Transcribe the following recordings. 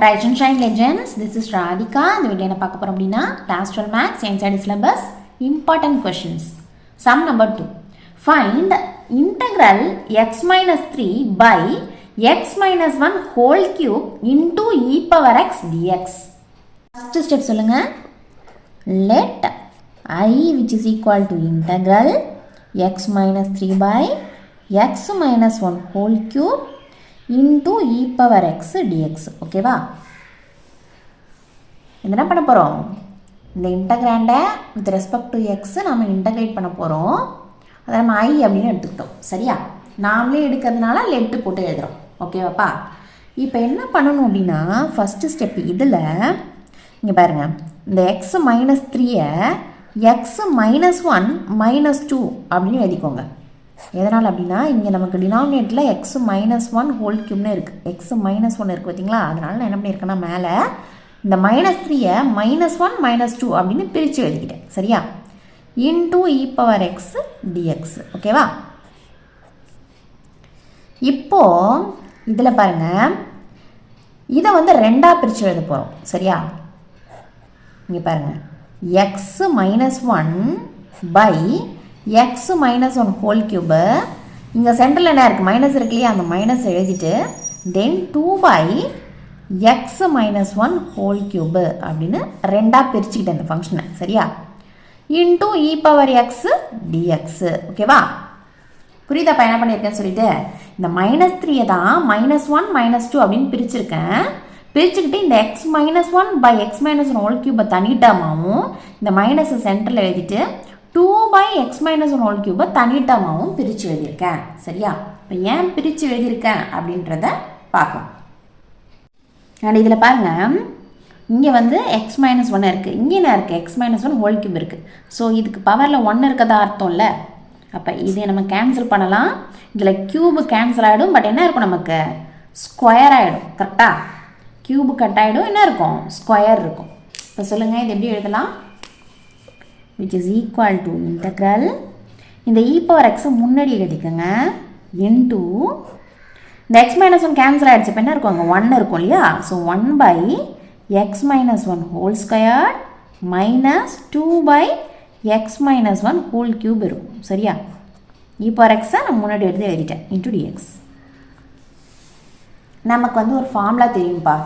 Rise and Shine Legends, this is Radhika. இந்த video என்ன பார்க்க போறோம் அப்படின்னா Class 12 Maths NCERT syllabus important questions. Sum number 2. Find integral x minus 3 by x minus 1 whole cube into e power x dx. First step சொல்லுங்க. Let I which is equal to integral x minus 3 by x minus 1 whole cube into e power x dx. ஓகேவா? என்ன பண்ண போகிறோம்? இந்த இன்டகிராண்டை with respect to X நம்ம integrate பண்ண போகிறோம். அதை நம்ம ஐ அப்படின்னு எடுத்துக்கிட்டோம். சரியா? நாமளே எடுக்கிறதுனால லெட்டு போட்டு எழுதுகிறோம். ஓகேவாப்பா? இப்போ என்ன பண்ணணும் அப்படின்னா ஃபஸ்ட்டு ஸ்டெப் இதில் இங்கே பாருங்கள், இந்த எக்ஸ் மைனஸ் 3-ஐ எக்ஸ் மைனஸ் 1 மைனஸ் 2 அப்படின்னு எழுதிக்கோங்க. எதனால் அப்படின்னா இங்கே நமக்கு டினாமினேட்டில் எக்ஸ் மைனஸ் 1 ஹோல் க்யூப்னு இருக்குது. எக்ஸ் மைனஸ் 1 இருக்குது பார்த்தீங்களா? அதனால் நான் என்ன பண்ணியிருக்கேன்னா மேலே இந்த மைனஸ் 3-ஐ மைனஸ் 1 மைனஸ் 2 அப்படின்னு பிரித்து எழுதிக்கிட்டேன். சரியா? Into e power X dx. ஓகேவா? இப்போது இதில் பாருங்கள், இதை வந்து ரெண்டாக பிரித்து எழுத போகிறோம். சரியா? இங்கே பாருங்கள், x minus 1 by x minus 1 whole cube. இங்கே சென்டரில் என்ன இருக்குது? மைனஸ் இருக்கு இல்லையா? அந்த மைனஸ் எழுதிட்டு then 2 by x minus 1 whole cube அப்படின்னு ரெண்டாக பிரிச்சுக்கிட்டேன் இந்த ஃபங்க்ஷனை. சரியா? Into e power x dx. ஓகேவா? புரியுதாப்பா என்ன பண்ணியிருக்கேன்னு சொல்லிட்டு? இந்த மைனஸ் 3-ஐ தான் மைனஸ் 1 மைனஸ் 2 அப்படின்னு பிரிச்சுருக்கேன். பிரிச்சுக்கிட்டு இந்த x minus 1 by x minus 1 whole க்யூபை தனிட்டமாகவும் இந்த மைனஸை சென்டரில் எழுதிட்டு 2 பை எக்ஸ் மைனஸ் 1 ஹோல் க்யூபை தனிட்டமாகவும் பிரித்து எழுதியிருக்கேன். சரியா? இப்போ ஏன் பிரித்து எழுதியிருக்கேன் அப்படின்றத பார்க்கலாம். அண்ட் இதில் பாருங்கள், இங்கே வந்து எக்ஸ் மைனஸ் 1 இருக்குது, இங்கே என்ன இருக்குது? எக்ஸ் மைனஸ் 1 ஹோல் க்யூப் இருக்குது. ஸோ இதுக்கு பவரில் 1 இருக்கதா அர்த்தம் இல்லை? அப்போ இதை நம்ம கேன்சல் பண்ணலாம். இதில் க்யூபு கேன்சல் ஆகிடும். பட் என்ன இருக்கும்? நமக்கு ஸ்கொயர் ஆகிடும். கரெக்டாக? க்யூபு கட் ஆகிடும். என்ன இருக்கும்? ஸ்கொயர் இருக்கும். இப்போ சொல்லுங்கள், இது எப்படி எழுதலாம்? which is equal to integral, இந்த e power x முன்னாடி எழுதிக்கங்க, into இந்த x minus 1 கேன்சல் ஆகிடுச்சு. இப்போ என்ன இருக்கும்? அங்கே 1 இருக்கும் இல்லையா? So 1 by x minus 1 whole square minus 2 by x minus 1 whole cube இருக்கும். சரியா? e power x நான் முன்னாடி எடுத்து எழுதிட்டேன், into dx. நமக்கு வந்து ஒரு formula தெரியும்பா.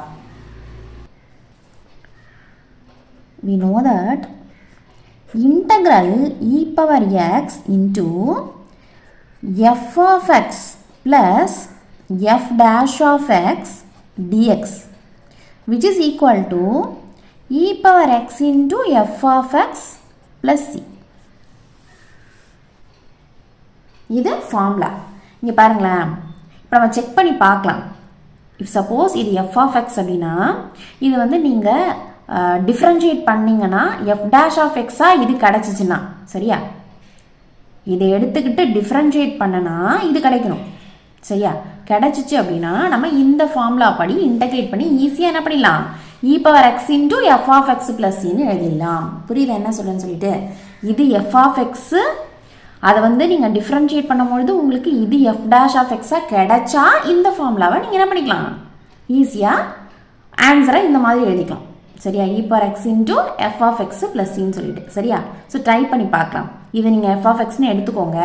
we know that integral e power x into f of x plus f dash of x dx which is equal to e power x into f of x plus c. இது formula. இங்கே பாருங்களேன், இப்போ நம்ம check பண்ணி பார்க்கலாம். If suppose இது f of x அப்படின்னா இது வந்து நீங்கள் டிஃப்ரென்ஷியேட் பண்ணிங்கன்னா எஃப் டேஷ் ஆஃப் எக்ஸாக இது கிடச்சிச்சின்னா, சரியா? இதை எடுத்துக்கிட்டு டிஃப்ரென்ஷியேட் பண்ணனா இது கிடைக்கணும். சரியா? கிடச்சிச்சு அப்படின்னா நம்ம இந்த ஃபார்முலா படி இன்டகிரேட் பண்ணி ஈஸியாக என்ன பண்ணிடலாம்? E power x into f of x plus சின்னு எழுதிடலாம். புரியுதா என்ன சொல்லுன்னு சொல்லிட்டு? இது எஃப் ஆஃப் எக்ஸு, அதை வந்து நீங்கள் டிஃப்ரென்ஷியேட் பண்ணும்பொழுது உங்களுக்கு இது எஃப் டேஷ் ஆஃப் எக்ஸாக கிடைச்சா இந்த ஃபார்முலாவை நீங்கள் என்ன பண்ணிக்கலாம்? ஈஸியாக ஆன்சரை இந்த மாதிரி எழுதிக்கலாம். சரியா? E power x into f of x plus சின்னு சொல்லிட்டு. சரியா? ஸோ ட்ரை பண்ணி பார்க்கலாம். இதை நீங்கள் எஃப் ஆஃப் எக்ஸ்னு எடுத்துக்கோங்க.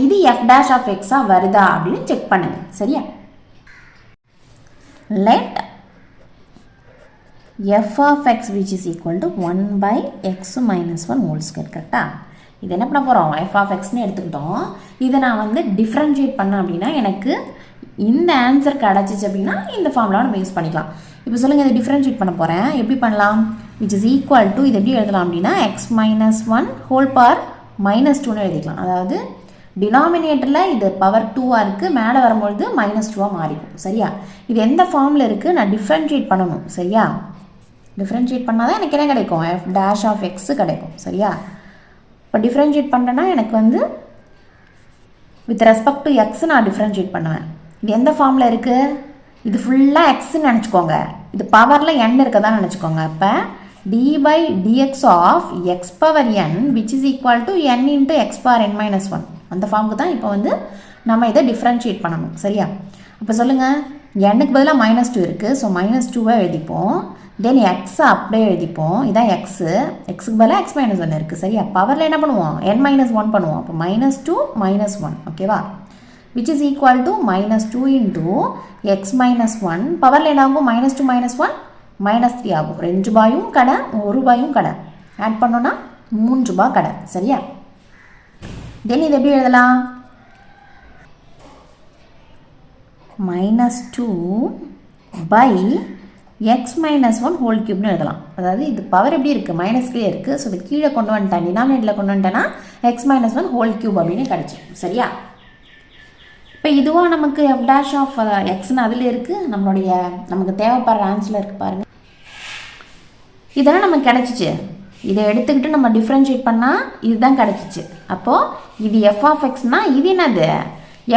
இது எஃப் டேஷ் ஆஃப் எக்ஸாக வருதா அப்படின்னு செக் பண்ணுங்க. சரியா? Let f of x which is equal to 1 by x minus 1 whole square. கரெக்டாக? இது என்ன பண்ண போகிறோம்? எஃப் ஆஃப் எக்ஸ்னு எடுத்துக்கிட்டோம். இதை நான் வந்து டிஃப்ரென்ஷியேட் பண்ணேன் அப்படின்னா எனக்கு இந்த ஆன்சர் கிடச்சிச்சு அப்படின்னா இந்த ஃபார்முலாவை நம்ம யூஸ் பண்ணிக்கலாம். இப்போ சொல்லுங்கள், இதை டிஃப்ரென்ஷியேட் பண்ண போகிறேன். எப்படி பண்ணலாம்? விச் இஸ் ஈக்குவல் டு, இது எப்படி எழுதலாம் அப்படின்னா x minus 1 whole power minus 2ன்னு எழுதிக்கலாம். அதாவது டினாமினேட்டரில் இது பவர் 2-ஆக இருக்குது, மேலே வரும்பொழுது மைனஸ் 2-ஆக மாறிக்கும். சரியா? இது எந்த ஃபார்மில் இருக்குது? நான் டிஃப்ரென்ஷியேட் பண்ணணும். சரியா? டிஃப்ரென்ஷியேட் பண்ணால் தான் எனக்கு என்ன கிடைக்கும்? எஃப் டேஷ் ஆஃப் எக்ஸு கிடைக்கும். சரியா? இப்போ டிஃப்ரென்ஷியேட் பண்ணுறேன்னா எனக்கு வந்து வித் ரெஸ்பெக்ட் டு எக்ஸ் நான் டிஃப்ரென்ஷியேட் பண்ணுவேன். இது எந்த ஃபார்மில் இருக்குது? இது ஃபுல்லாக எக்ஸ்ன்னு நினச்சிக்கோங்க. இது பவரில் என் இருக்கதான் நினச்சிக்கோங்க. அப்போ d by dx of x power n which is equal to n into x power n minus 1. அந்த ஃபார்முக்கு தான் இப்போ வந்து நம்ம இதை டிஃப்ரென்ஷியேட் பண்ணணும். சரியா? அப்போ சொல்லுங்கள், எண்ணுக்கு பதிலாக -2 இருக்குது. ஸோ -2 எழுதிப்போம். தென் எக்ஸை அப்படியே எழுதிப்போம். இதான் எக்ஸு. எக்ஸுக்கு பதிலாக x-1 இருக்குது. சரியா? பவரில் என்ன பண்ணுவோம்? n-1 பண்ணுவோம். அப்போ -2 -1. ஓகேவா? which is equal to -2 into x-1. பவரில் என்ன ஆகும்? -2 -1 -3 ஆகும். 2 ரூபாயும் கடை, 1 ரூபாயும் கடை. ஆட் பண்ணோன்னா 3 ரூபாய் கடை. சரியா? தென் இது எப்படி எழுதலாம்? -2 by x-1 ஹோல் கியூப்னு எழுதலாம். அதாவது இது பவர் எப்படி இருக்குது? மைனஸ்லேயே இருக்குது. ஸோ இது கீழே கொண்டு வந்துட்டேன், டினாமினேட்டரில் கொண்டு வந்துட்டேன்னா x-1 ஹோல் கியூப் அப்படின்னு கிடச்சிடும். சரியா? இப்போ இதுவும் நமக்கு f' ஆஃப் எக்ஸ்னு அதில் இருக்குது. நமக்கு தேவைப்படுற ஆன்சரில் இருக்குது பாருங்கள். இதெல்லாம் நமக்கு கிடச்சிச்சு. இதை எடுத்துக்கிட்டு நம்ம டிஃப்ரென்ஷியேட் பண்ணால் இதுதான் கிடச்சிச்சு. அப்போது இது f ஆஃப் எக்ஸ்னா இது என்னது?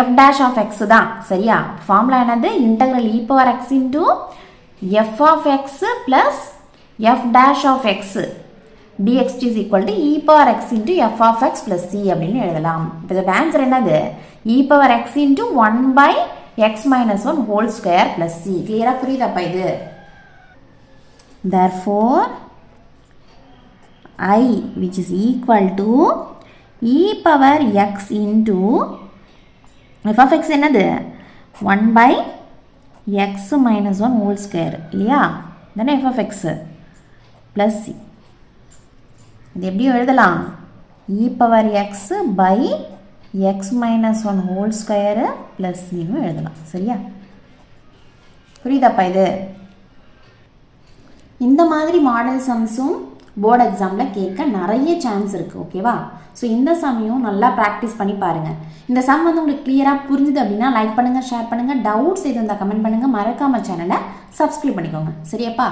f' ஆஃப் எக்ஸ் தான். சரியா? ஃபார்முலா என்னது? Integral e power x into f of x plus f' of x dx is equal to e power x into f of x plus c அப்படின்னு எழுதலாம். இப்போ இதோட answer என்னது? e power x into 1 by x-1 whole square plus c. கிளியரா புரியுதாப்பா இது? therefore I which is equal to e power x into f of x என்னது? 1 by x-1 whole square இல்லையா? then f of x plus c. இது எப்படி எழுதலாம்? e power x by x-1 whole square plus c னு எழுதலாம். சரியா? புரியுதாப்பா இது? இந்த மாதிரி மாடல் சம்ஸும் போர்டு எக்ஸாமில் கேட்க நிறைய சான்ஸ் இருக்குது. ஓகேவா? ஸோ இந்த சம்மையும் நல்லா ப்ராக்டிஸ் பண்ணி பாருங்கள். இந்த சம் வந்து உங்களுக்கு கிளியராக புரிஞ்சுது அப்படின்னா லைக் பண்ணுங்கள், ஷேர் பண்ணுங்கள். டவுட்ஸ் எது இருந்தால் கமெண்ட் பண்ணுங்கள். மறக்காமல் சேனலை சப்ஸ்கிரைப் பண்ணிக்கோங்க. சரியாப்பா?